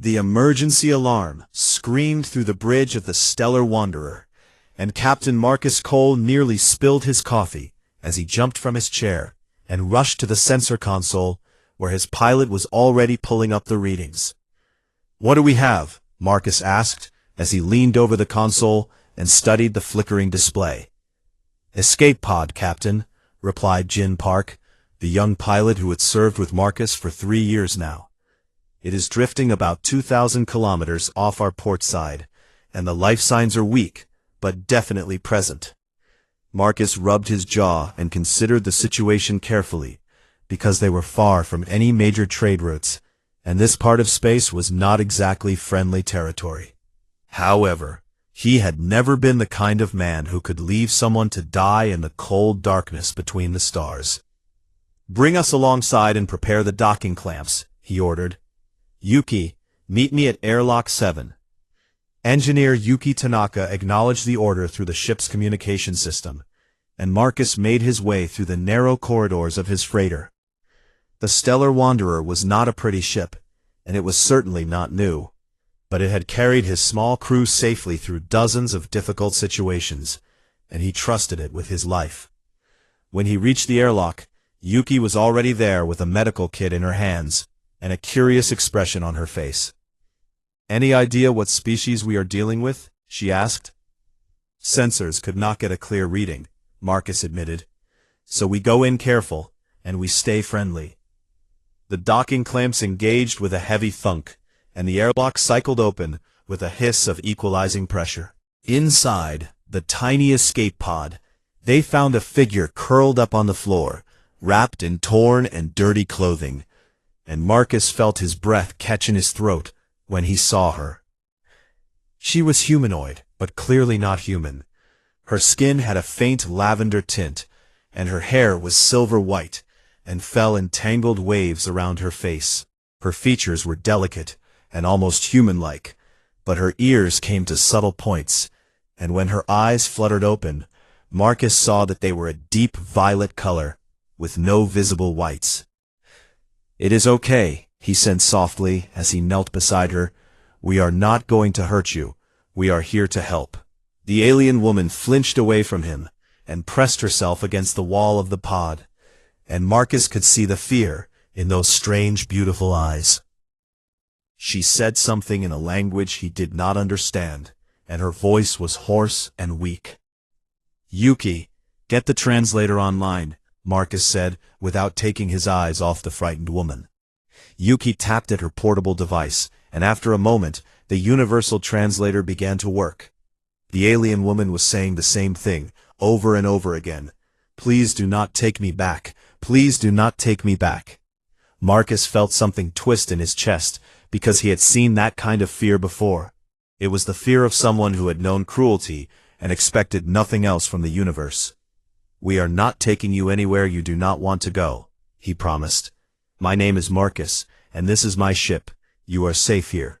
The emergency alarm screamed through the bridge of the Stellar Wanderer, and Captain Marcus Cole nearly spilled his coffee as he jumped from his chair and rushed to the sensor console where his pilot was already pulling up the readings. "What do we have?" Marcus asked as he leaned over the console and studied the flickering display. "Escape pod, Captain," replied Jin Park, the young pilot who had served with Marcus for 3 years now. "It is drifting about 2,000 kilometers off our port side, and the life signs are weak, but definitely present." Marcus rubbed his jaw and considered the situation carefully, because they were far from any major trade routes, and this part of space was not exactly friendly territory. However, he had never been the kind of man who could leave someone to die in the cold darkness between the stars. "Bring us alongside and prepare the docking clamps," he ordered. "Yuki, meet me at airlock 7. Engineer Yuki Tanaka acknowledged the order through the ship's communication system, and Marcus made his way through the narrow corridors of his freighter. The Stellar Wanderer was not a pretty ship, and it was certainly not new, but it had carried his small crew safely through dozens of difficult situations, and he trusted it with his life. When he reached the airlock, Yuki was already there with a medical kit in her hands and a curious expression on her face. "Any idea what species we are dealing with?" she asked. "Sensors could not get a clear reading," Marcus admitted. "So we go in careful, and we stay friendly." The docking clamps engaged with a heavy thunk, and the airlock cycled open with a hiss of equalizing pressure. Inside the tiny escape pod, they found a figure curled up on the floor, wrapped in torn and dirty clothing, and Marcus felt his breath catch in his throat when he saw her. She was humanoid, but clearly not human. Her skin had a faint lavender tint, and her hair was silver white, and fell in tangled waves around her face. Her features were delicate and almost human-like, but her ears came to subtle points, and when her eyes fluttered open, Marcus saw that they were a deep violet color, with no visible whites. "It is okay," he said softly as he knelt beside her. "We are not going to hurt you. We are here to help." The alien woman flinched away from him and pressed herself against the wall of the pod, and Marcus could see the fear in those strange, beautiful eyes. She said something in a language he did not understand, and her voice was hoarse and weak. "Yuki, get the translator online," Marcus said, without taking his eyes off the frightened woman. Yuki tapped at her portable device, and after a moment, the universal translator began to work. The alien woman was saying the same thing, over and over again. "Please do not take me back. Please do not take me back." Marcus felt something twist in his chest, because he had seen that kind of fear before. It was the fear of someone who had known cruelty and expected nothing else from the universe. "We are not taking you anywhere you do not want to go," he promised. "My name is Marcus, and this is my ship. You are safe here."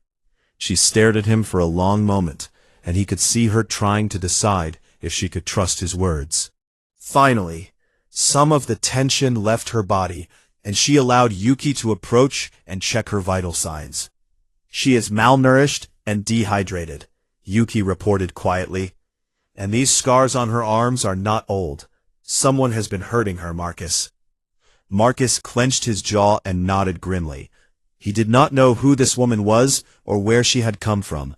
She stared at him for a long moment, and he could see her trying to decide if she could trust his words. Finally, some of the tension left her body, and she allowed Yuki to approach and check her vital signs. "She is malnourished and dehydrated," Yuki reported quietly. "And these scars on her arms are not old. Someone has been hurting her, Marcus." Marcus clenched his jaw and nodded grimly. He did not know who this woman was or where she had come from,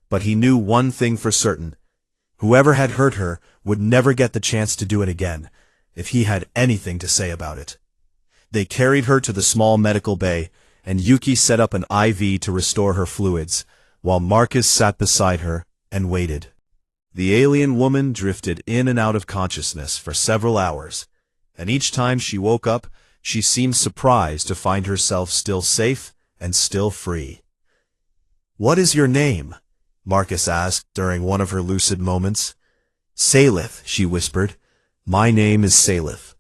but he knew one thing for certain. Whoever had hurt her would never get the chance to do it again, if he had anything to say about it. They carried her to the small medical bay, and Yuki set up an IV to restore her fluids, while Marcus sat beside her and waited. The alien woman drifted in and out of consciousness for several hours, and each time she woke up, she seemed surprised to find herself still safe and still free. "What is your name?" Marcus asked during one of her lucid moments. "Salith," she whispered. "My name is Salith."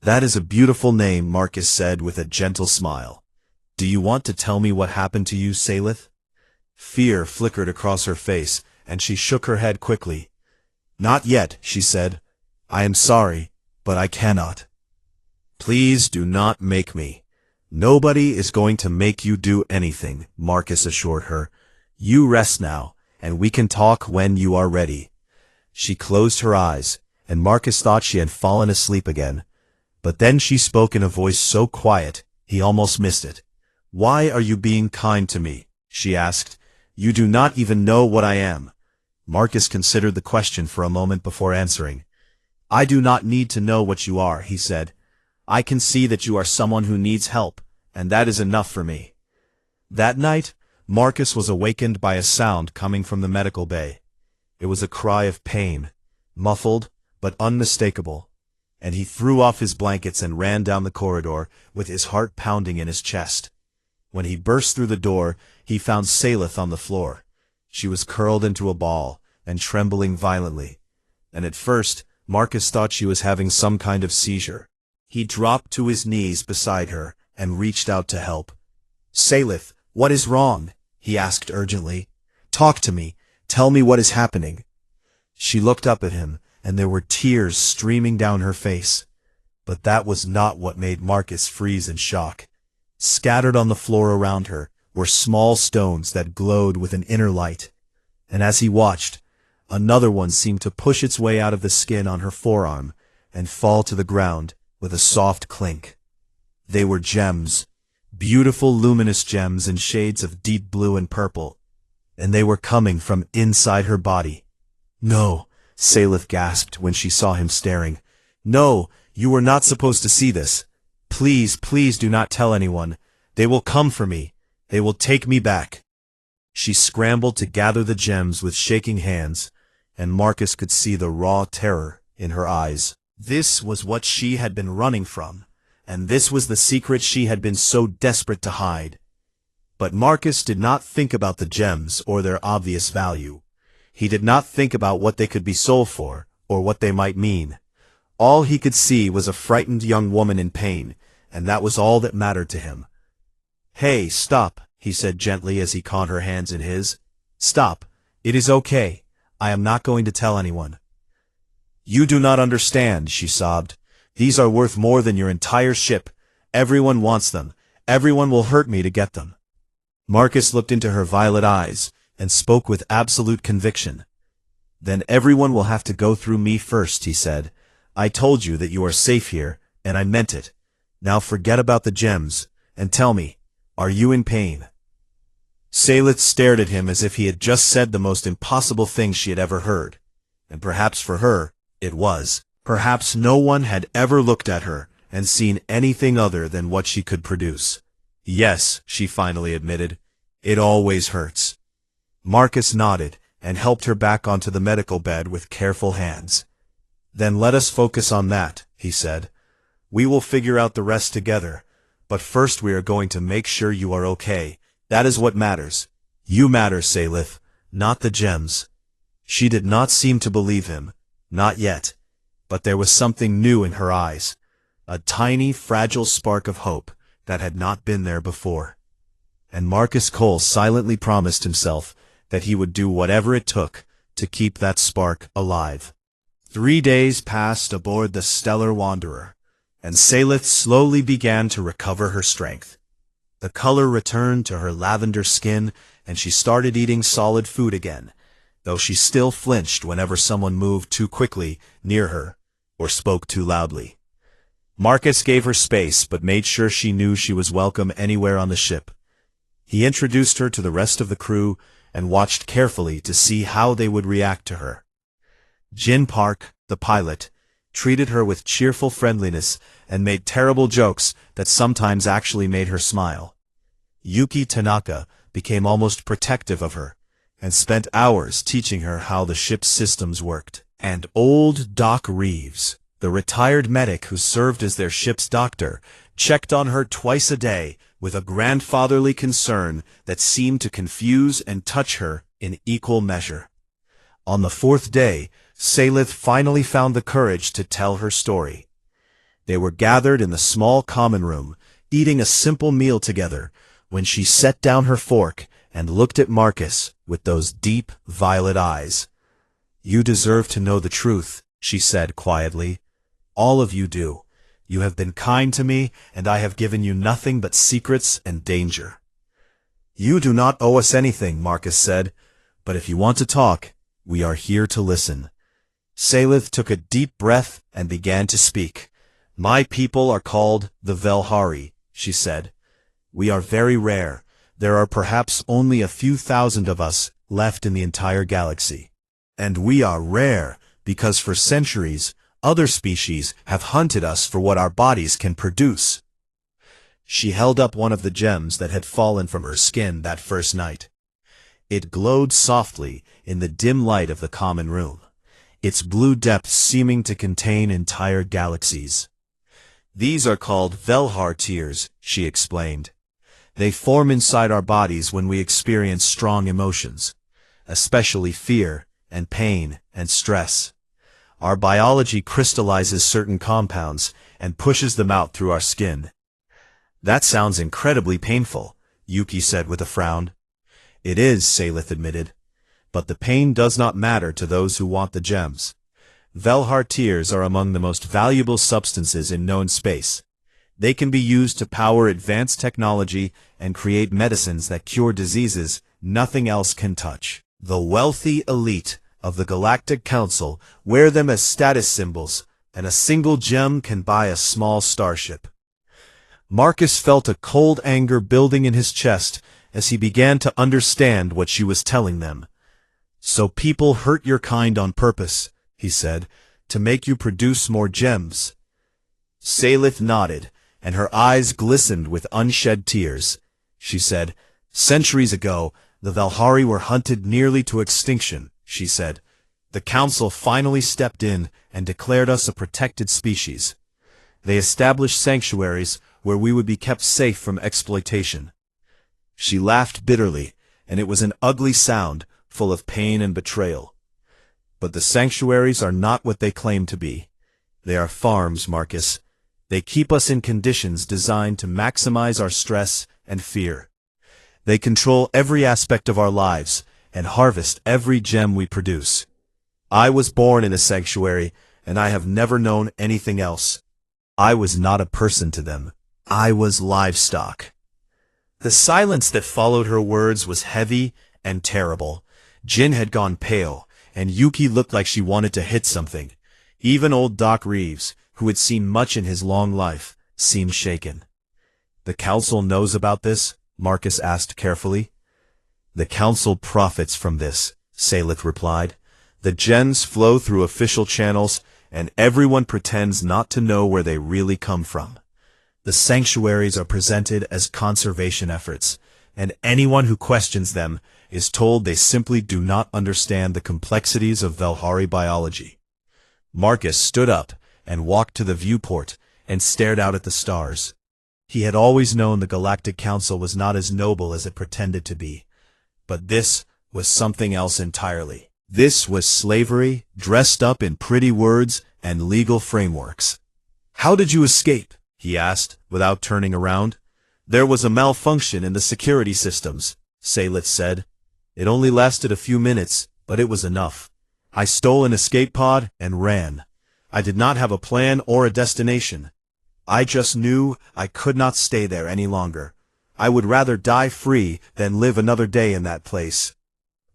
"That is a beautiful name," Marcus said with a gentle smile. "Do you want to tell me what happened to you, Salith?" Fear flickered across her face, and she shook her head quickly. "Not yet," she said. "I am sorry, but I cannot." "Please do not make me," Nobody is going to make you do anything, Marcus assured her. You rest now, and we can talk when you are ready. She closed her eyes, and Marcus thought she had fallen asleep again. But then she spoke in a voice so quiet, he almost missed it. Why are you being kind to me? She asked. You do not even know what I am. Marcus considered the question for a moment before answering. I do not need to know what you are, he said. I can see that you are someone who needs help, and that is enough for me. That night, Marcus was awakened by a sound coming from the medical bay. It was a cry of pain, muffled but unmistakable, and he threw off his blankets and ran down the corridor with his heart pounding in his chest. When he burst through the door, he found Salith on the floor. She was curled into a ball and trembling violently, and at first Marcus thought she was having some kind of seizure. He dropped to his knees beside her and reached out to help. Salith, what is wrong? He asked urgently. Talk to me. Tell me what is happening. She looked up at him, and there were tears streaming down her face. But that was not what made Marcus freeze in shock. Scattered on the floor around her were small stones that glowed with an inner light, and as he watched, another one seemed to push its way out of the skin on her forearm and fall to the ground with a soft clink. They were gems, beautiful luminous gems in shades of deep blue and purple, and they were coming from inside her body. No, Salith gasped when she saw him staring. No, you were not supposed to see this. Please, please do not tell anyone. They will come for me. They will take me back. She scrambled to gather the gems with shaking hands, and Marcus could see the raw terror in her eyes. This was what she had been running from, and this was the secret she had been so desperate to hide. But Marcus did not think about the gems or their obvious value. He did not think about what they could be sold for, or what they might mean. All he could see was a frightened young woman in pain, and that was all that mattered to him. Hey, stop, he said gently as he caught her hands in his. Stop. It is okay. I am not going to tell anyone. You do not understand, she sobbed. These are worth more than your entire ship. Everyone wants them. Everyone will hurt me to get them. Marcus looked into her violet eyes and spoke with absolute conviction. Then everyone will have to go through me first, he said. I told you that you are safe here, and I meant it. Now forget about the gems, and tell me, are you in pain? Salith stared at him as if he had just said the most impossible thing she had ever heard. And perhaps for her, it was. Perhaps no one had ever looked at her and seen anything other than what she could produce. Yes, she finally admitted. It always hurts. Marcus nodded and helped her back onto the medical bed with careful hands. Then let us focus on that, he said. We will figure out the rest together, but first we are going to make sure you are okay. That is what matters. You matter, Salith, not the gems. She did not seem to believe him, not yet, but there was something new in her eyes, a tiny, fragile spark of hope that had not been there before. And Marcus Cole silently promised himself that he would do whatever it took to keep that spark alive. 3 days passed aboard the Stellar Wanderer, and Salith slowly began to recover her strength. The color returned to her lavender skin, and she started eating solid food again, though she still flinched whenever someone moved too quickly near her or spoke too loudly. Marcus gave her space but made sure she knew she was welcome anywhere on the ship. He introduced her to the rest of the crew and watched carefully to see how they would react to her. Jin Park, the pilot, treated her with cheerful friendliness and made terrible jokes that sometimes actually made her smile. Yuki Tanaka became almost protective of her and spent hours teaching her how the ship's systems worked. And old Doc Reeves, the retired medic who served as their ship's doctor, checked on her twice a day with a grandfatherly concern that seemed to confuse and touch her in equal measure. On the 4th day, Salith finally found the courage to tell her story. They were gathered in the small common room, eating a simple meal together, when she set down her fork and looked at Marcus with those deep violet eyes. You deserve to know the truth, she said quietly. All of you do. You have been kind to me, and I have given you nothing but secrets and danger. You do not owe us anything, Marcus said, but if you want to talk, we are here to listen. Salith took a deep breath and began to speak. My people are called the Velhari, she said. We are very rare. There are perhaps only a few thousand of us left in the entire galaxy. And we are rare because for centuries, other species have hunted us for what our bodies can produce. She held up one of the gems that had fallen from her skin that first night. It glowed softly in the dim light of the common room, its blue depths seeming to contain entire galaxies. These are called Velhar tears, she explained. They form inside our bodies when we experience strong emotions, especially fear and pain and stress. Our biology crystallizes certain compounds and pushes them out through our skin. That sounds incredibly painful, Yuki said with a frown. It is, Salith admitted. But the pain does not matter to those who want the gems. Velhar tears are among the most valuable substances in known space. They can be used to power advanced technology and create medicines that cure diseases nothing else can touch. The wealthy elite of the Galactic Council wear them as status symbols, and a single gem can buy a small starship. Marcus felt a cold anger building in his chest as he began to understand what she was telling them. So people hurt your kind on purpose, he said, to make you produce more gems. Salith nodded, and her eyes glistened with unshed tears. She said, Centuries ago, the Velhari were hunted nearly to extinction, she said. The Council finally stepped in and declared us a protected species. They established sanctuaries where we would be kept safe from exploitation. She laughed bitterly, and it was an ugly sound, full of pain and betrayal. But the sanctuaries are not what they claim to be. They are farms, Marcus. They keep us in conditions designed to maximize our stress and fear. They control every aspect of our lives and harvest every gem we produce. I was born in a sanctuary, and I have never known anything else. I was not a person to them. I was livestock. The silence that followed her words was heavy and terrible. Jin had gone pale, and Yuki looked like she wanted to hit something. Even old Doc Reeves, who had seen much in his long life, seemed shaken. The Council knows about this? Marcus asked carefully. The Council profits from this, Salith replied. The gems flow through official channels, and everyone pretends not to know where they really come from. The sanctuaries are presented as conservation efforts, and anyone who questions them is told they simply do not understand the complexities of Velhari biology. Marcus stood up and walked to the viewport and stared out at the stars. He had always known the Galactic Council was not as noble as it pretended to be. But this was something else entirely. This was slavery dressed up in pretty words and legal frameworks. How did you escape? He asked, without turning around. There was a malfunction in the security systems, Salith said. It only lasted a few minutes, but it was enough. I stole an escape pod and ran. I did not have a plan or a destination. I just knew I could not stay there any longer. I would rather die free than live another day in that place.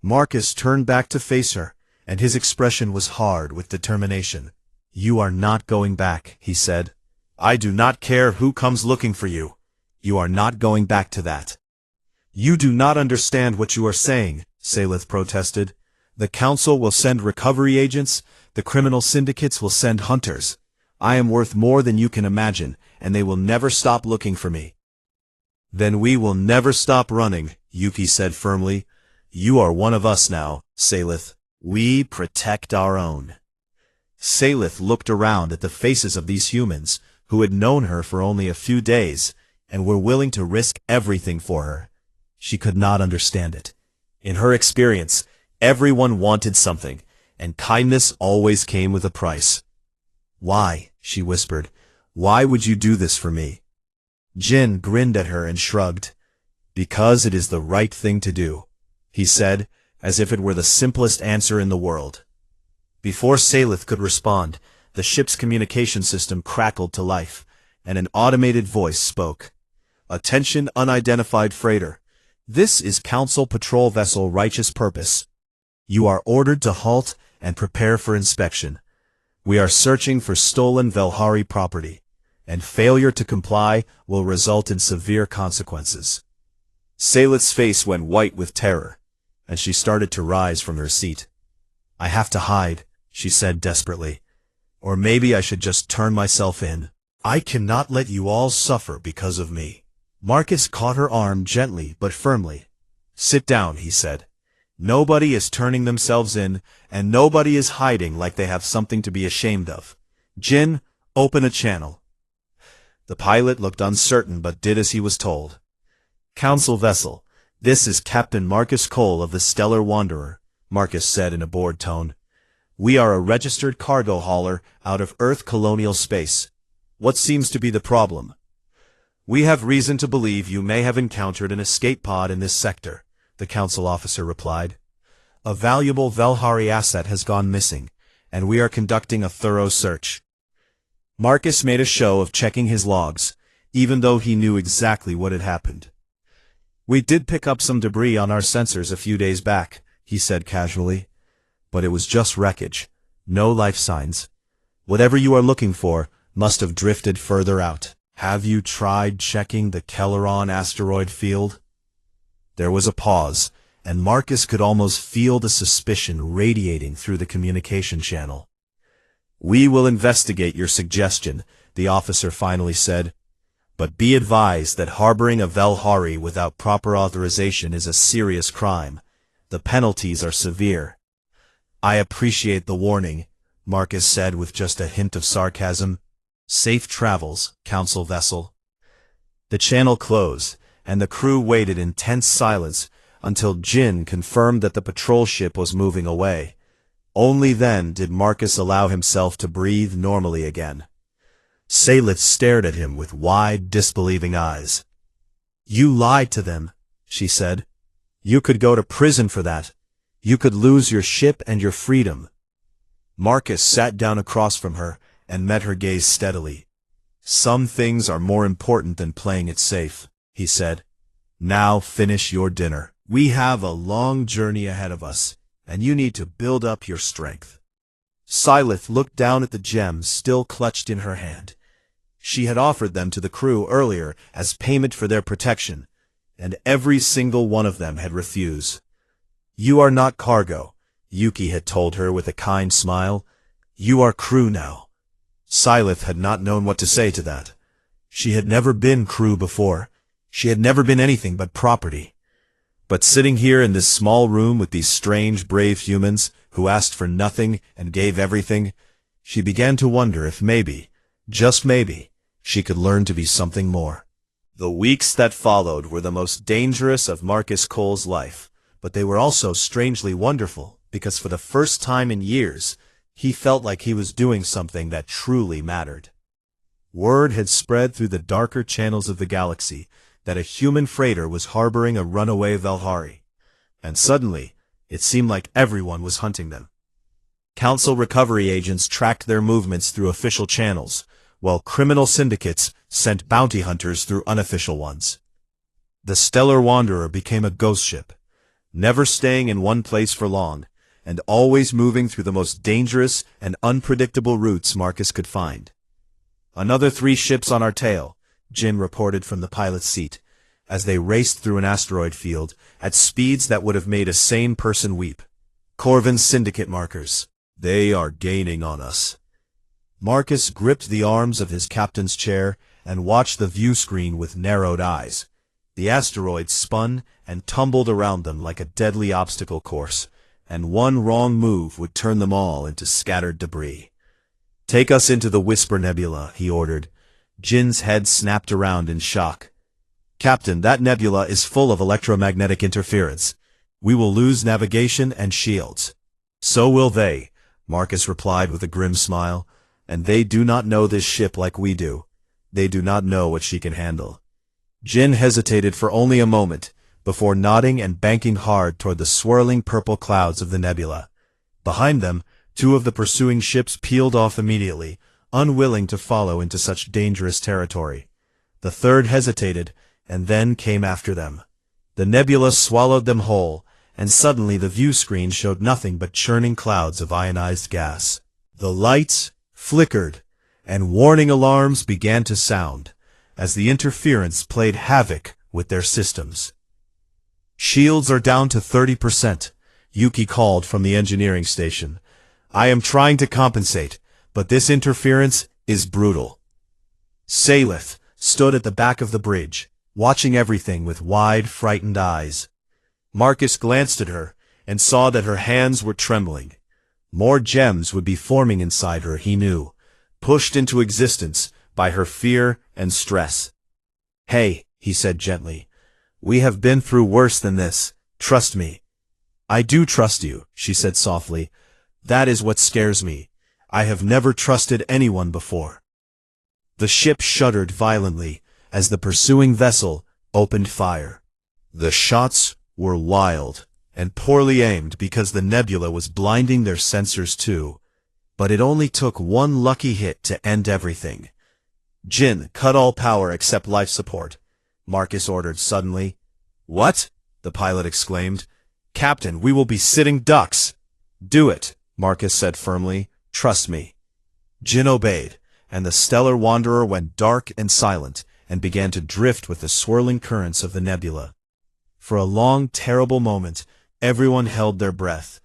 Marcus turned back to face her, and his expression was hard with determination. You are not going back, he said. I do not care who comes looking for you. You are not going back to that. You do not understand what you are saying, Salith protested. The Council will send recovery agents, the criminal syndicates will send hunters. I am worth more than you can imagine, and they will never stop looking for me. Then we will never stop running, Yuki said firmly. You are one of us now, Salith. We protect our own. Salith looked around at the faces of these humans, who had known her for only a few days, and were willing to risk everything for her. She could not understand it. In her experience, everyone wanted something, and kindness always came with a price. Why? She whispered. Why would you do this for me? Jin grinned at her and shrugged. Because it is the right thing to do, he said, as if it were the simplest answer in the world. Before Salith could respond, the ship's communication system crackled to life, and an automated voice spoke. "Attention, unidentified freighter. This is Council Patrol Vessel Righteous Purpose. You are ordered to halt and prepare for inspection. We are searching for stolen Velhari property, and failure to comply will result in severe consequences." Saylet's face went white with terror, and she started to rise from her seat. "I have to hide," she said desperately. "Or maybe I should just turn myself in. I cannot let you all suffer because of me." Marcus caught her arm gently but firmly. "Sit down," he said. "Nobody is turning themselves in, and nobody is hiding like they have something to be ashamed of. Jin, open a channel." The pilot looked uncertain but did as he was told. "Council vessel, this is Captain Marcus Cole of the Stellar Wanderer," Marcus said in a bored tone. "We are a registered cargo hauler out of Earth colonial space. What seems to be the problem?" "We have reason to believe you may have encountered an escape pod in this sector," the council officer replied. "A valuable Velhari asset has gone missing, and we are conducting a thorough search." Marcus made a show of checking his logs, even though he knew exactly what had happened. "We did pick up some debris on our sensors a few days back," he said casually. "But it was just wreckage. No life signs. Whatever you are looking for must have drifted further out. Have you tried checking the Kelleron asteroid field?" There was a pause, and Marcus could almost feel the suspicion radiating through the communication channel. "We will investigate your suggestion," the officer finally said. "But be advised that harboring a Velhari without proper authorization is a serious crime. The penalties are severe." "I appreciate the warning," Marcus said with just a hint of sarcasm. "Safe travels, Council vessel." The channel closed, and the crew waited in tense silence until Jin confirmed that the patrol ship was moving away. Only then did Marcus allow himself to breathe normally again. Saylet stared at him with wide, disbelieving eyes. "You lied to them," she said. "You could go to prison for that. You could lose your ship and your freedom." Marcus sat down across from her and met her gaze steadily. "Some things are more important than playing it safe," he said. "Now finish your dinner. We have a long journey ahead of us, and you need to build up your strength." Saylet looked down at the gems still clutched in her hand. She had offered them to the crew earlier as payment for their protection, and every single one of them had refused. "You are not cargo," Yuki had told her with a kind smile. "You are crew now." Saylet had not known what to say to that. She had never been crew before. She had never been anything but property. But sitting here in this small room with these strange, brave humans who asked for nothing and gave everything, she began to wonder if maybe, just maybe, she could learn to be something more. The weeks that followed were the most dangerous of Marcus Cole's life, but they were also strangely wonderful because for the first time in years, he felt like he was doing something that truly mattered. Word had spread through the darker channels of the galaxy that a human freighter was harboring a runaway Velhari, and suddenly, it seemed like everyone was hunting them. Council recovery agents tracked their movements through official channels, while criminal syndicates sent bounty hunters through unofficial ones. The Stellar Wanderer became a ghost ship, never staying in one place for long, and always moving through the most dangerous and unpredictable routes Marcus could find. "Another 3 ships on our tail," Jin reported from the pilot's seat, as they raced through an asteroid field at speeds that would have made a sane person weep. "Corvin Syndicate markers. They are gaining on us." Marcus gripped the arms of his captain's chair and watched the view screen with narrowed eyes. The asteroids spun and tumbled around them like a deadly obstacle course, and one wrong move would turn them all into scattered debris. "Take us into the Whisper Nebula," he ordered. Jin's head snapped around in shock. "Captain, that nebula is full of electromagnetic interference. We will lose navigation and shields." "So will they," Marcus replied with a grim smile. "And they do not know this ship like we do. They do not know what she can handle." Jin hesitated for only a moment, before nodding and banking hard toward the swirling purple clouds of the nebula. Behind them, Two of the pursuing ships peeled off immediately, unwilling to follow into such dangerous territory. The third hesitated, and then came after them. The nebula swallowed them whole, and suddenly the view screen showed nothing but churning clouds of ionized gas. The lights flickered, and warning alarms began to sound, as the interference played havoc with their systems. "Shields are down to 30%, Yuki called from the engineering station. "I am trying to compensate, but this interference is brutal." Salith stood at the back of the bridge, watching everything with wide, frightened eyes. Marcus glanced at her and saw that her hands were trembling. More gems would be forming inside her, he knew, pushed into existence by her fear and stress. "Hey," he said gently, "we have been through worse than this. Trust me." "I do trust you," she said softly. "That is what scares me. I have never trusted anyone before." The ship shuddered violently as the pursuing vessel opened fire. The shots were wild and poorly aimed because the nebula was blinding their sensors too. But it only took one lucky hit to end everything. "Jin, cut all power except life support," Marcus ordered suddenly. "What?" the pilot exclaimed. "Captain, we will be sitting ducks." "Do it," Marcus said firmly. "Trust me." Jin obeyed, and the stellar wanderer went dark and silent, and began to drift with the swirling currents of the nebula. For a long, terrible moment, everyone held their breath.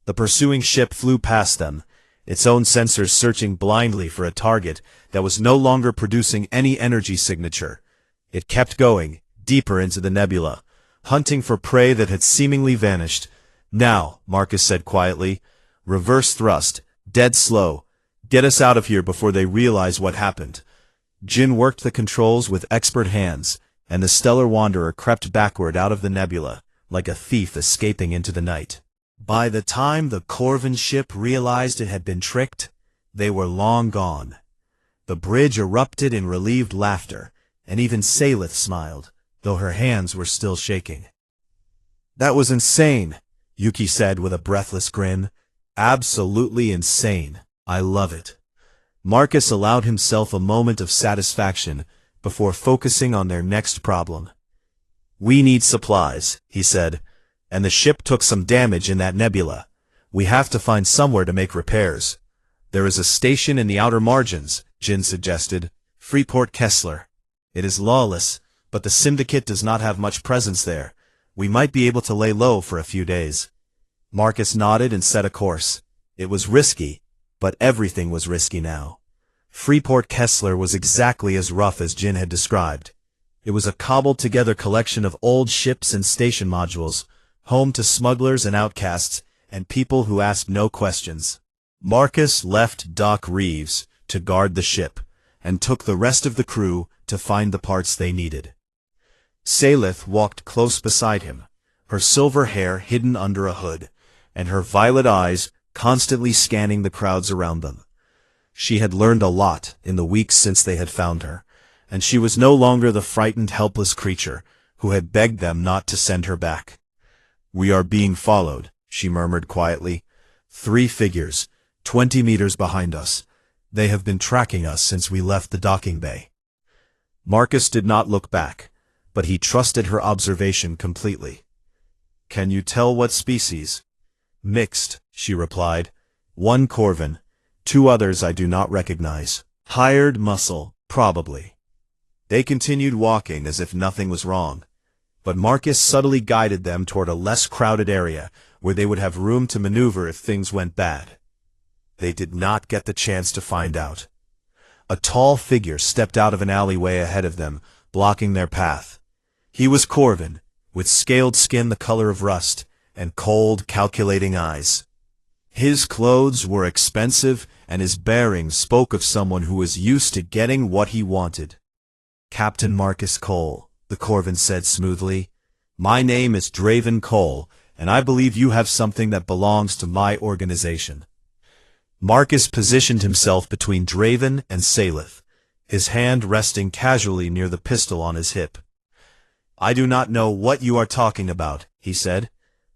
The pursuing ship flew past them, its own sensors searching blindly for a target that was no longer producing any energy signature. It kept going, deeper into the nebula, hunting for prey that had seemingly vanished. "Now," Marcus said quietly, "reverse thrust, dead slow. Get us out of here before they realize what happened." Jin worked the controls with expert hands, and the stellar wanderer crept backward out of the nebula, like a thief escaping into the night. By the time the Corvin ship realized it had been tricked, they were long gone. The bridge erupted in relieved laughter, and even Salith smiled, though her hands were still shaking. "That was insane," Yuki said with a breathless grin. "Absolutely insane. I love it." Marcus allowed himself a moment of satisfaction before focusing on their next problem. "We need supplies," he said, "and the ship took some damage in that nebula. We have to find somewhere to make repairs." "There is a station in the outer margins," Jin suggested. "Freeport Kessler. It is lawless, but the Syndicate does not have much presence there. We might be able to lay low for a few days." Marcus nodded and set a course. It was risky, but everything was risky now. Freeport Kessler was exactly as rough as Jin had described. It was a cobbled-together collection of old ships and station modules, home to smugglers and outcasts, and people who asked no questions. Marcus left Doc Reeves to guard the ship, and took the rest of the crew to find the parts they needed. Salith walked close beside him, her silver hair hidden under a hood, and her violet eyes constantly scanning the crowds around them. She had learned a lot in the weeks since they had found her, and she was no longer the frightened, helpless creature who had begged them not to send her back. "We are being followed," she murmured quietly. "3 figures, 20 meters behind us. They have been tracking us since we left the docking bay." Marcus did not look back, but he trusted her observation completely. "Can you tell what species?" "Mixed," she replied. "1 Corvin, 2 others I do not recognize. Hired muscle, probably." They continued walking as if nothing was wrong, but Marcus subtly guided them toward a less crowded area where they would have room to maneuver if things went bad. They did not get the chance to find out. A tall figure stepped out of an alleyway ahead of them, blocking their path. He was Corvin, with scaled skin the color of rust, and cold, calculating eyes. His clothes were expensive, and his bearing spoke of someone who was used to getting what he wanted. "Captain Marcus Cole," the Corvin said smoothly. "My name is Draven Cole, and I believe you have something that belongs to my organization." Marcus positioned himself between Draven and Salith, his hand resting casually near the pistol on his hip. "I do not know what you are talking about," he said.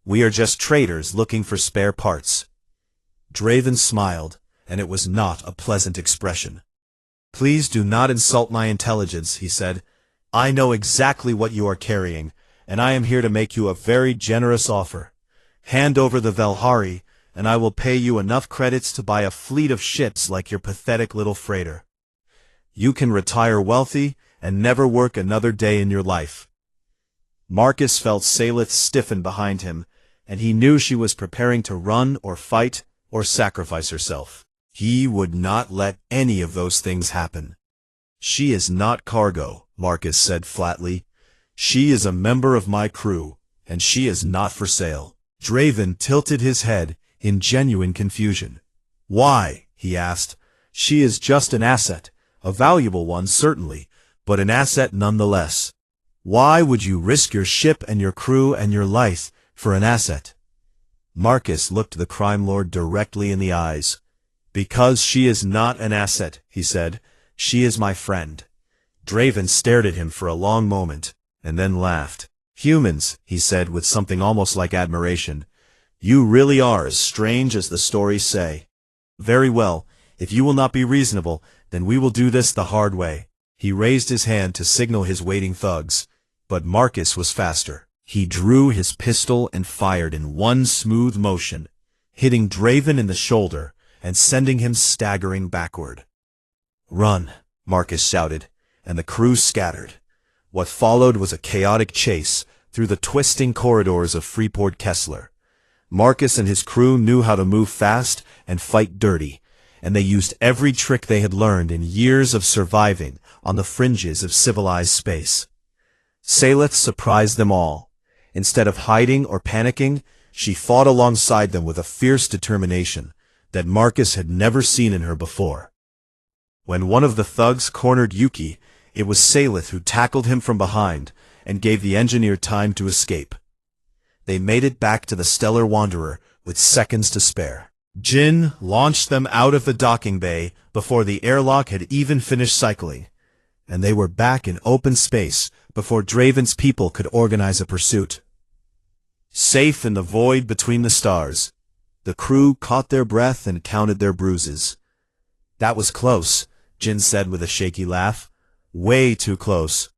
"We are just traders looking for spare parts." Draven smiled, and it was not a pleasant expression. "Please do not insult my intelligence," he said. "I know exactly what you are carrying, and I am here to make you a very generous offer. Hand over the Velhari, and I will pay you enough credits to buy a fleet of ships like your pathetic little freighter. You can retire wealthy and never work another day in your life." Marcus felt Salith stiffen behind him, and he knew she was preparing to run or fight or sacrifice herself. He would not let any of those things happen. "She is not cargo," Marcus said flatly. "She is a member of my crew, and she is not for sale." Draven tilted his head in genuine confusion. "Why?" he asked. "She is just an asset, a valuable one certainly, but an asset nonetheless. Why would you risk your ship and your crew and your life for an asset?" Marcus looked the crime lord directly in the eyes. "Because she is not an asset," he said. "She is my friend." Draven stared at him for a long moment, and then laughed. "Humans," he said with something almost like admiration, "you really are as strange as the stories say. Very well, if you will not be reasonable, then we will do this the hard way." He raised his hand to signal his waiting thugs, but Marcus was faster. He drew his pistol and fired in one smooth motion, hitting Draven in the shoulder and sending him staggering backward. "Run," Marcus shouted, and the crew scattered. What followed was a chaotic chase through the twisting corridors of Freeport Kessler. Marcus and his crew knew how to move fast and fight dirty, and they used every trick they had learned in years of surviving on the fringes of civilized space. Salith surprised them all. Instead of hiding or panicking, she fought alongside them with a fierce determination that Marcus had never seen in her before. When one of the thugs cornered Yuki, it was Salith who tackled him from behind and gave the engineer time to escape. They made it back to the Stellar Wanderer with seconds to spare. Jin launched them out of the docking bay before the airlock had even finished cycling, and they were back in open space before Draven's people could organize a pursuit. Safe in the void between the stars, the crew caught their breath and counted their bruises. "That was close," Jin said with a shaky laugh. "Way too close."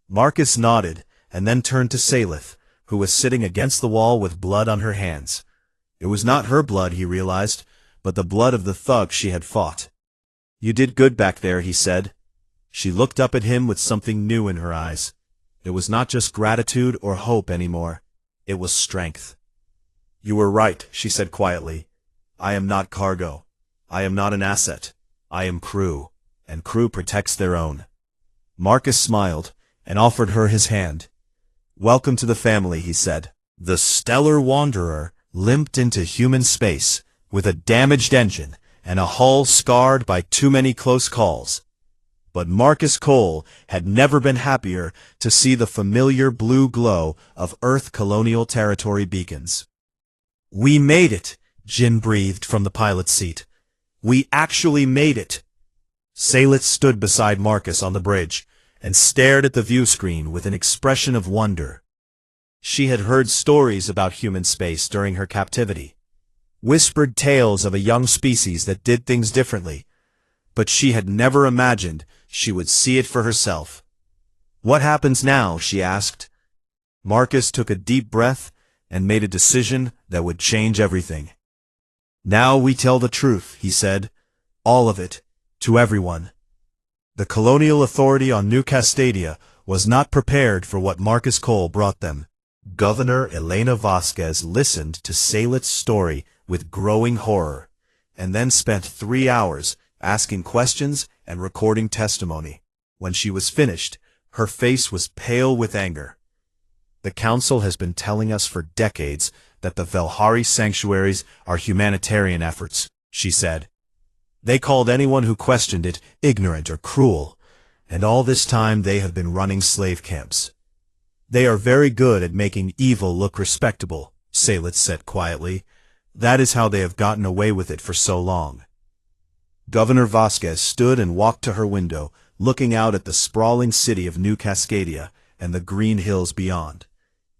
Marcus nodded and then turned to Salith, who was sitting against the wall with blood on her hands. It was not her blood, he realized, but the blood of the thug she had fought. "You did good back there," he said. She looked up at him with something new in her eyes. It was not just gratitude or hope anymore. It was strength. "You were right," she said quietly. "I am not cargo. I am not an asset. I am crew, and crew protects their own." Marcus smiled and offered her his hand. "Welcome to the family," he said. The Stellar Wanderer limped into human space with a damaged engine and a hull scarred by too many close calls. But Marcus Cole had never been happier to see the familiar blue glow of Earth colonial territory beacons. "We made it," Jin breathed from the pilot's seat. "We actually made it." Salith stood beside Marcus on the bridge and stared at the view screen with an expression of wonder. She had heard stories about human space during her captivity, whispered tales of a young species that did things differently, but she had never imagined she would see it for herself. "What happens now?" she asked. Marcus took a deep breath and made a decision that would change everything. "Now we tell the truth," he said. "All of it, to everyone." The colonial authority on New Cascadia was not prepared for what Marcus Cole brought them. Governor Elena Vasquez listened to Salith's story with growing horror, and then spent 3 hours asking questions and recording testimony. When she was finished, her face was pale with anger. "The Council has been telling us for decades that the Velhari sanctuaries are humanitarian efforts," she said. "They called anyone who questioned it ignorant or cruel, and all this time they have been running slave camps. They are very good at making evil look respectable," Salith said quietly. "That is how they have gotten away with it for so long." Governor Vasquez stood and walked to her window, looking out at the sprawling city of New Cascadia and the green hills beyond.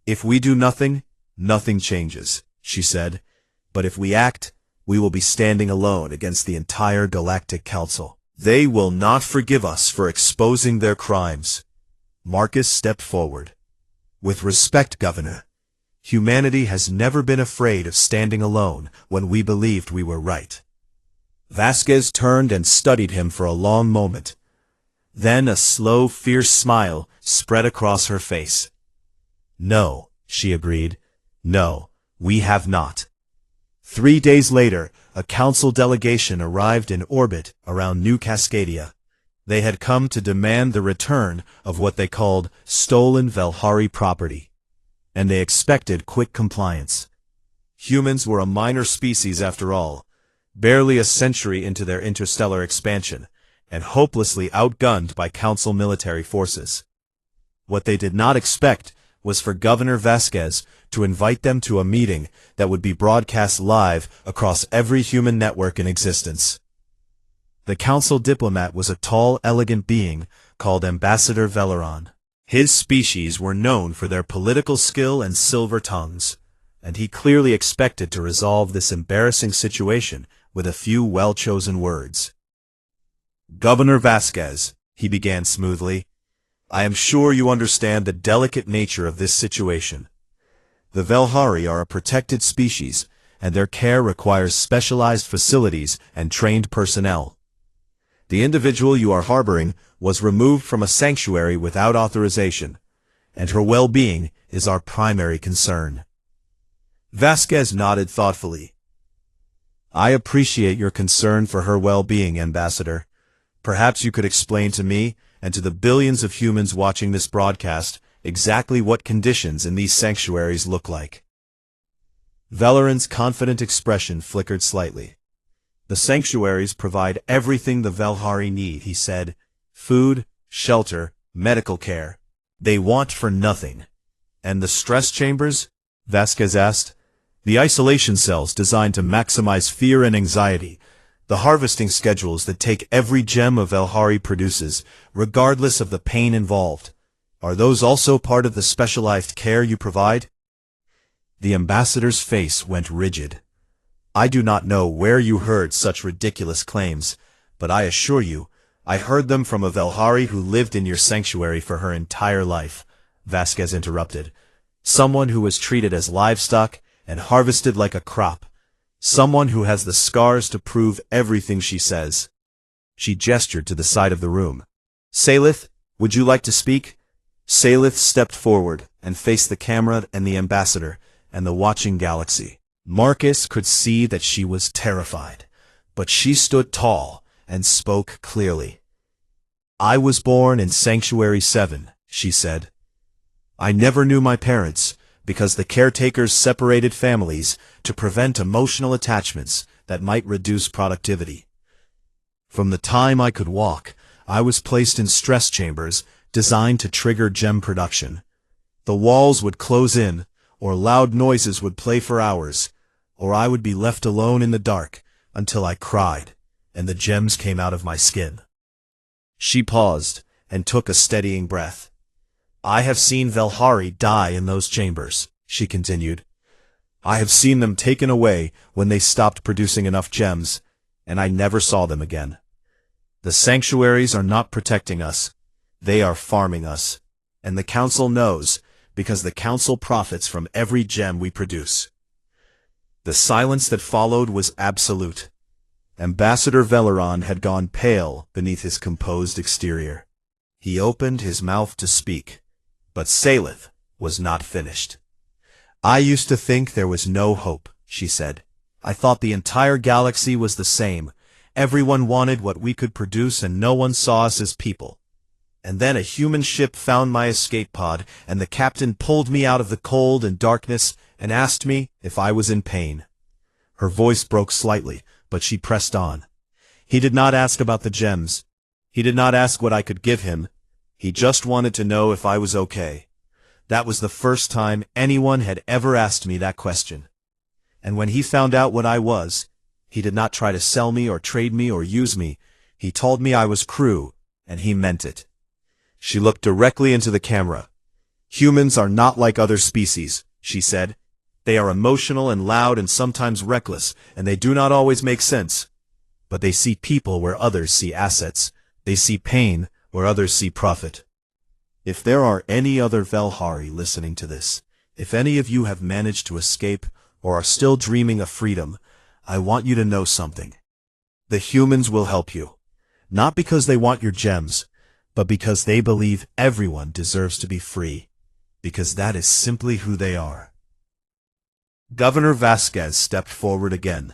"If we do nothing, nothing changes," she said. "But if we act, we will be standing alone against the entire Galactic Council. They will not forgive us for exposing their crimes. Marcus stepped forward. With respect, Governor, humanity has never been afraid of standing alone when we believed we were right. Vasquez turned and studied him for a long moment. Then a slow, fierce smile spread across her face. No, she agreed. No, we have not. 3 days later, a council delegation arrived in orbit around New Cascadia. They had come to demand the return of what they called stolen Velhari property, and they expected quick compliance. Humans were a minor species after all, barely a century into their interstellar expansion, and hopelessly outgunned by Council military forces. What they did not expect was for Governor Vasquez to invite them to a meeting that would be broadcast live across every human network in existence. The council diplomat was a tall, elegant being called Ambassador Veleron. His species were known for their political skill and silver tongues, and he clearly expected to resolve this embarrassing situation with a few well-chosen words. Governor Vasquez, he began smoothly, I am sure you understand the delicate nature of this situation. The Velhari are a protected species, and their care requires specialized facilities and trained personnel. The individual you are harboring was removed from a sanctuary without authorization, and her well-being is our primary concern. Vasquez nodded thoughtfully. I appreciate your concern for her well-being, Ambassador. Perhaps you could explain to me and to the billions of humans watching this broadcast exactly what conditions in these sanctuaries look like. Veleron's confident expression flickered slightly. The sanctuaries provide everything the Velhari need, he said. Food, shelter, medical care. They want for nothing. And the stress chambers? Vasquez asked. The isolation cells designed to maximize fear and anxiety. The harvesting schedules that take every gem a Velhari produces, regardless of the pain involved. Are those also part of the specialized care you provide? The ambassador's face went rigid. I do not know where you heard such ridiculous claims, but I assure you, I heard them from a Velhari who lived in your sanctuary for her entire life, Vasquez interrupted. Someone who was treated as livestock and harvested like a crop. Someone who has the scars to prove everything she says. She gestured to the side of the room. Salith, would you like to speak? Salith stepped forward and faced the camera and the ambassador and the watching galaxy. Marcus could see that she was terrified, but she stood tall and spoke clearly. I was born in Sanctuary 7, she said. I never knew my parents because the caretakers separated families to prevent emotional attachments that might reduce productivity. From the time I could walk, I was placed in stress chambers designed to trigger gem production. The walls would close in, or loud noises would play for hours, or I would be left alone in the dark until I cried, and the gems came out of my skin. She paused and took a steadying breath. I have seen Velhari die in those chambers, she continued. I have seen them taken away when they stopped producing enough gems, and I never saw them again. The sanctuaries are not protecting us. They are farming us. And the Council knows, because the Council profits from every gem we produce. The silence that followed was absolute. Ambassador Veleron had gone pale beneath his composed exterior. He opened his mouth to speak, but Salith was not finished. I used to think there was no hope, she said. I thought the entire galaxy was the same. Everyone wanted what we could produce and no one saw us as people. And then a human ship found my escape pod, and the captain pulled me out of the cold and darkness and asked me if I was in pain. Her voice broke slightly, but she pressed on. He did not ask about the gems. He did not ask what I could give him. He just wanted to know if I was okay. That was the first time anyone had ever asked me that question. And when he found out what I was, he did not try to sell me or trade me or use me. He told me I was crew, and he meant it. She looked directly into the camera. Humans are not like other species, she said. They are emotional and loud and sometimes reckless, and they do not always make sense. But they see people where others see assets. They see pain where others see profit. If there are any other Velhari listening to this, if any of you have managed to escape or are still dreaming of freedom, I want you to know something. The humans will help you. Not because they want your gems, but because they believe everyone deserves to be free. Because that is simply who they are. Governor Vasquez stepped forward again.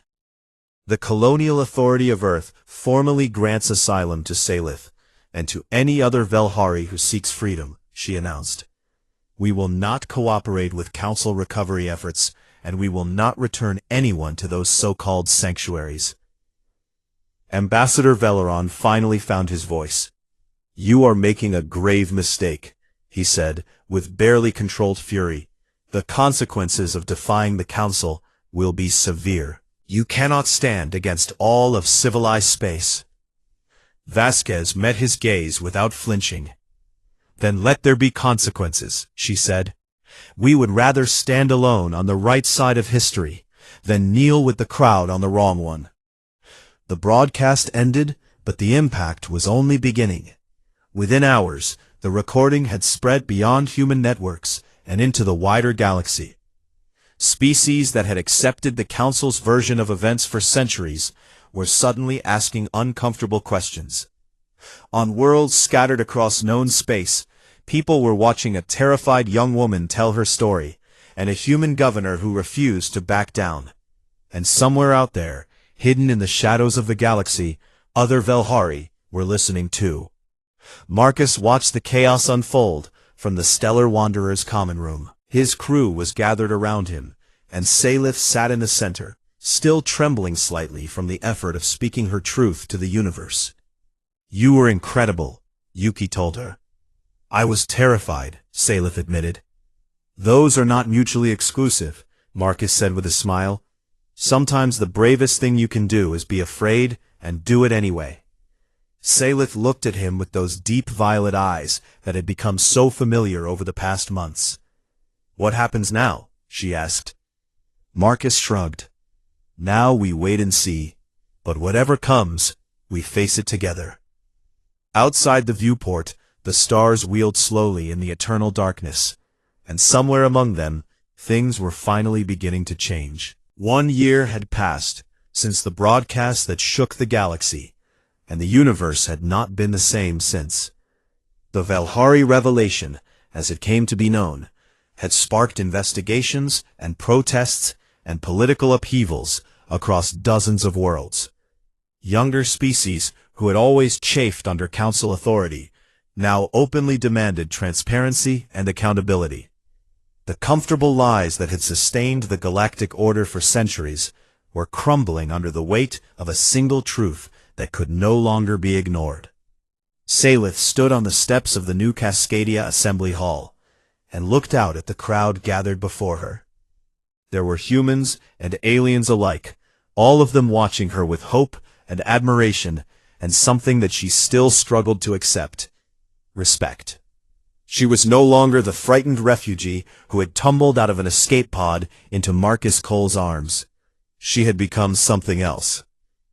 The colonial authority of Earth formally grants asylum to Salith, and to any other Velhari who seeks freedom, she announced. We will not cooperate with Council recovery efforts, and we will not return anyone to those so-called sanctuaries. Ambassador Veleron finally found his voice. You are making a grave mistake, he said, with barely controlled fury. The consequences of defying the Council will be severe. You cannot stand against all of civilized space. Vasquez met his gaze without flinching. Then let there be consequences, she said. We would rather stand alone on the right side of history than kneel with the crowd on the wrong one. The broadcast ended, but the impact was only beginning. Within hours, the recording had spread beyond human networks and into the wider galaxy. Species that had accepted the Council's version of events for centuries were suddenly asking uncomfortable questions. On worlds scattered across known space, people were watching a terrified young woman tell her story, and a human governor who refused to back down. And somewhere out there, hidden in the shadows of the galaxy, other Velhari were listening too. Marcus watched the chaos unfold from the Stellar Wanderer's common room. His crew was gathered around him, and Salith sat in the center, still trembling slightly from the effort of speaking her truth to the universe. You were incredible, Yuki told her. I was terrified, Salith admitted. Those are not mutually exclusive, Marcus said with a smile. Sometimes the bravest thing you can do is be afraid and do it anyway. Salith looked at him with those deep violet eyes that had become so familiar over the past months. What happens now? She asked. Marcus shrugged. Now we wait and see, but whatever comes, we face it together. Outside the viewport, the stars wheeled slowly in the eternal darkness, and somewhere among them, things were finally beginning to change. 1 year had passed since the broadcast that shook the galaxy, and the universe had not been the same since. The Velhari revelation, as it came to be known, had sparked investigations and protests and political upheavals across dozens of worlds. Younger species, who had always chafed under Council authority, now openly demanded transparency and accountability. The comfortable lies that had sustained the galactic order for centuries were crumbling under the weight of a single truth that could no longer be ignored. Salith stood on the steps of the new Cascadia Assembly Hall and looked out at the crowd gathered before her. There were humans and aliens alike, all of them watching her with hope and admiration and something that she still struggled to accept: respect. She was no longer the frightened refugee who had tumbled out of an escape pod into Marcus Cole's arms. She had become something else,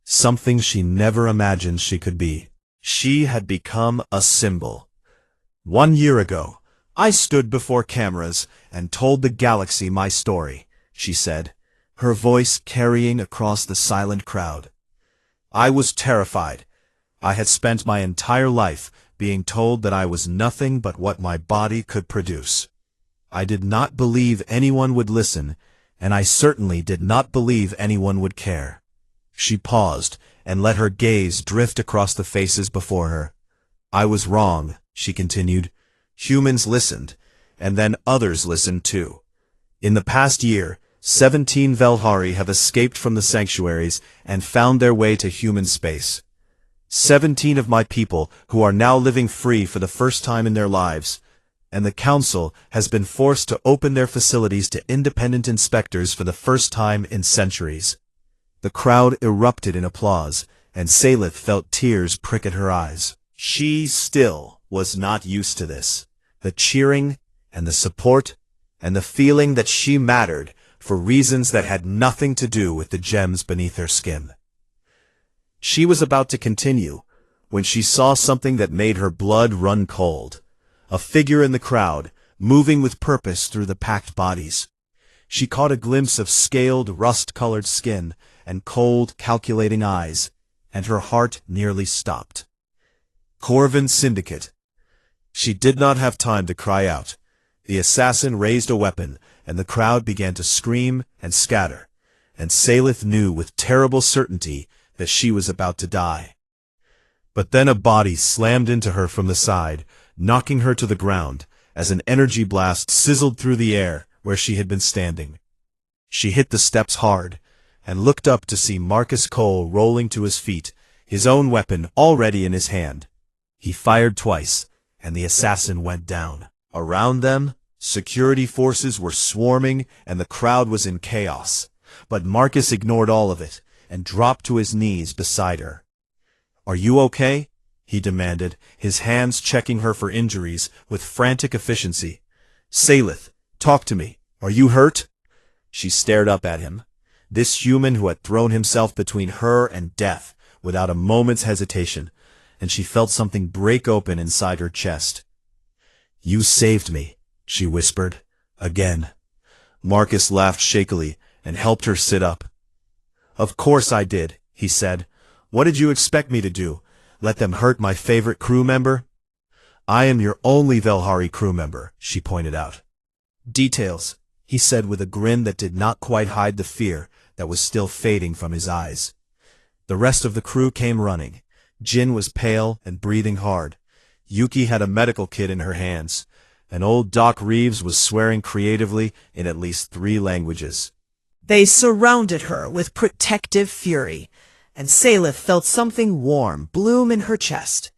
something she never imagined she could be. She had become a symbol. 1 year ago, I stood before cameras and told the galaxy my story, she said, her voice carrying across the silent crowd. I was terrified. I had spent my entire life being told that I was nothing but what my body could produce. I did not believe anyone would listen, and I certainly did not believe anyone would care. She paused and let her gaze drift across the faces before her. I was wrong, she continued. Humans listened, and then others listened too. In the past year, 17 Velhari have escaped from the sanctuaries and found their way to human space. 17 of my people who are now living free for the first time in their lives, and the Council has been forced to open their facilities to independent inspectors for the first time in centuries. The crowd erupted in applause, and Salith felt tears prick at her eyes. She still was not used to this. The cheering, and the support, and the feeling that she mattered for reasons that had nothing to do with the gems beneath her skin. She was about to continue when she saw something that made her blood run cold. A figure in the crowd, moving with purpose through the packed bodies. She caught a glimpse of scaled, rust-colored skin and cold, calculating eyes, and her heart nearly stopped. Corvin Syndicate. She did not have time to cry out. The assassin raised a weapon, and the crowd began to scream and scatter, and Salith knew with terrible certainty that she was about to die. But then a body slammed into her from the side, knocking her to the ground, as an energy blast sizzled through the air where she had been standing. She hit the steps hard, and looked up to see Marcus Cole rolling to his feet, his own weapon already in his hand. He fired twice, and the assassin went down. Around them, security forces were swarming, and the crowd was in chaos. But Marcus ignored all of it, and dropped to his knees beside her. "Are you okay?" he demanded, his hands checking her for injuries with frantic efficiency. "Salith, talk to me. Are you hurt?" She stared up at him, this human who had thrown himself between her and death without a moment's hesitation, and she felt something break open inside her chest. "You saved me," she whispered, again. Marcus laughed shakily and helped her sit up. "Of course I did," he said. "What did you expect me to do? Let them hurt my favorite crew member?" "I am your only Velhari crew member," she pointed out. "Details," he said with a grin that did not quite hide the fear that was still fading from his eyes. The rest of the crew came running. Jin was pale and breathing hard. Yuki had a medical kit in her hands, and old Doc Reeves was swearing creatively in at least 3 languages. They surrounded her with protective fury, and Salith felt something warm bloom in her chest.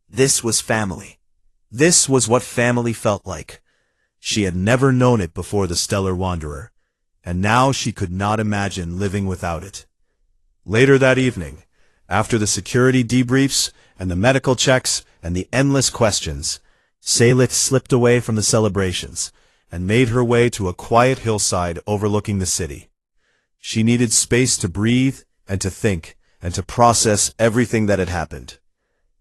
This was family. This was what family felt like. She had never known it before the Stellar Wanderer, and now she could not imagine living without it. Later that evening, after the security debriefs and the medical checks and the endless questions, Salith slipped away from the celebrations and made her way to a quiet hillside overlooking the city. She needed space to breathe and to think and to process everything that had happened.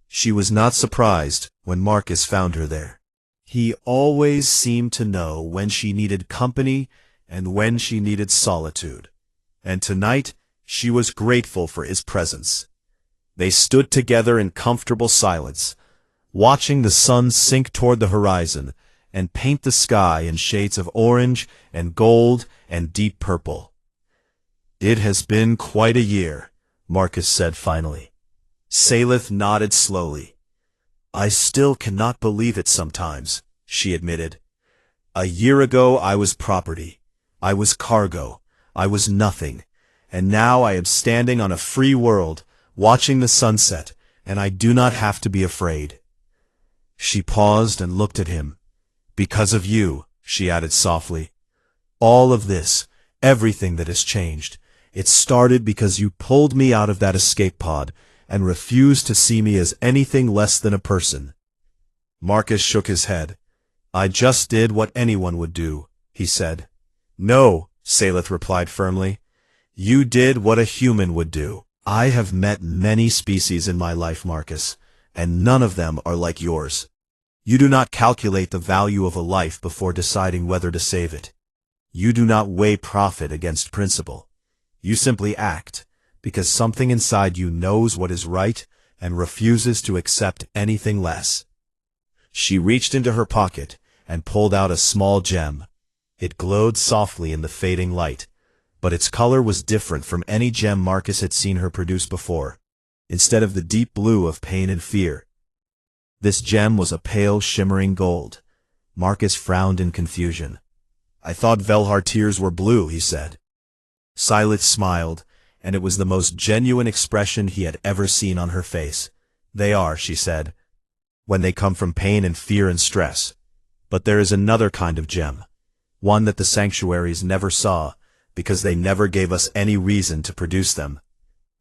She was not surprised when Marcus found her there. He always seemed to know when she needed company and when she needed solitude, and tonight she was grateful for his presence. They stood together in comfortable silence, watching the sun sink toward the horizon and paint the sky in shades of orange and gold and deep purple. "It has been quite a year," Marcus said finally. Salith nodded slowly. "I still cannot believe it sometimes," she admitted. "A year ago I was property. I was cargo. I was nothing. And now I am standing on a free world, watching the sunset, and I do not have to be afraid." She paused and looked at him. "Because of you," she added softly. "All of this, everything that has changed, it started because you pulled me out of that escape pod and refused to see me as anything less than a person." Marcus shook his head. "I just did what anyone would do," he said. "No," Salith replied firmly. "You did what a human would do. I have met many species in my life, Marcus, and none of them are like yours. You do not calculate the value of a life before deciding whether to save it. You do not weigh profit against principle. You simply act, because something inside you knows what is right and refuses to accept anything less." She reached into her pocket and pulled out a small gem. It glowed softly in the fading light, but its color was different from any gem Marcus had seen her produce before. Instead of the deep blue of pain and fear, this gem was a pale, shimmering gold. Marcus frowned in confusion. "I thought Velhar tears were blue," he said. Salith smiled, and it was the most genuine expression he had ever seen on her face. "They are," she said, "when they come from pain and fear and stress. But there is another kind of gem, one that the sanctuaries never saw, because they never gave us any reason to produce them.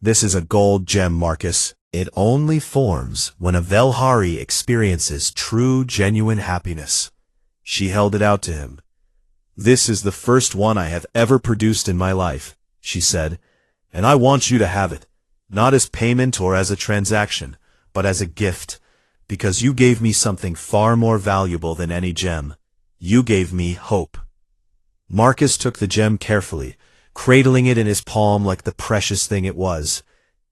This is a gold gem, Marcus. It only forms when a Velhari experiences true, genuine happiness." She held it out to him. "This is the first one I have ever produced in my life," she said, "and I want you to have it, not as payment or as a transaction, but as a gift, because you gave me something far more valuable than any gem. You gave me hope." Marcus took the gem carefully, cradling it in his palm like the precious thing it was.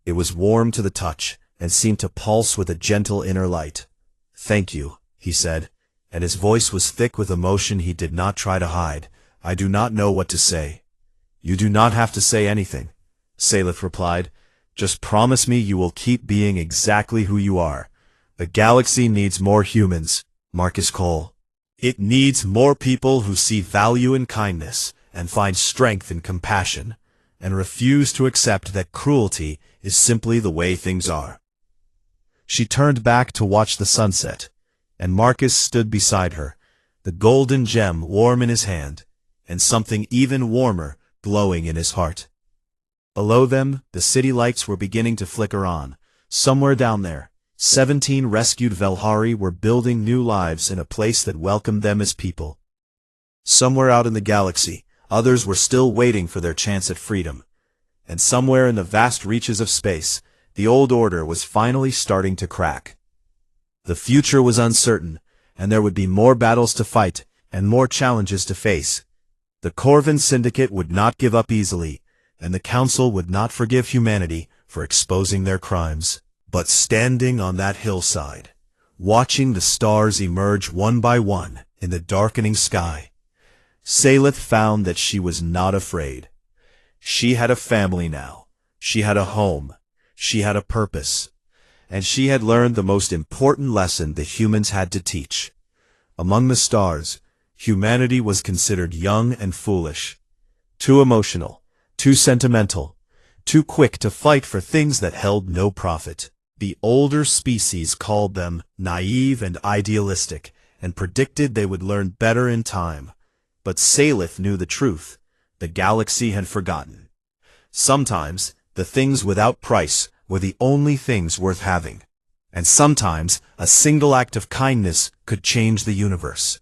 It was warm to the touch and seemed to pulse with a gentle inner light. "Thank you," he said, and his voice was thick with emotion he did not try to hide. "I do not know what to say." "You do not have to say anything," Salith replied. "Just promise me you will keep being exactly who you are. The galaxy needs more humans, Marcus Cole. It needs more people who see value in kindness and find strength in compassion, and refuse to accept that cruelty is simply the way things are." She turned back to watch the sunset, and Marcus stood beside her, the golden gem warm in his hand, and something even warmer glowing in his heart. Below them, the city lights were beginning to flicker on. Somewhere down there, 17 rescued Velhari were building new lives in a place that welcomed them as people. Somewhere out in the galaxy, others were still waiting for their chance at freedom. And somewhere in the vast reaches of space, the old order was finally starting to crack. The future was uncertain, and there would be more battles to fight and more challenges to face. The Corvin Syndicate would not give up easily, and the Council would not forgive humanity for exposing their crimes. But standing on that hillside, watching the stars emerge one by one in the darkening sky, Salith found that she was not afraid. She had a family now. She had a home. She had a purpose. And she had learned the most important lesson the humans had to teach. Among the stars, humanity was considered young and foolish, too emotional, too sentimental, too quick to fight for things that held no profit. The older species called them naive and idealistic, and predicted they would learn better in time. But Salith knew the truth. The galaxy had forgotten. Sometimes, the things without price were the only things worth having. And sometimes, a single act of kindness could change the universe.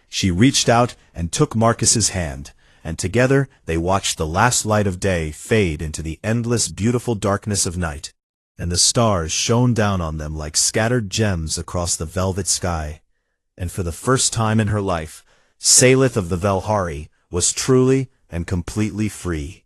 She reached out and took Marcus's hand, and together they watched the last light of day fade into the endless beautiful darkness of night. And the stars shone down on them like scattered gems across the velvet sky. And for the first time in her life, Salith of the Velhari was truly and completely free.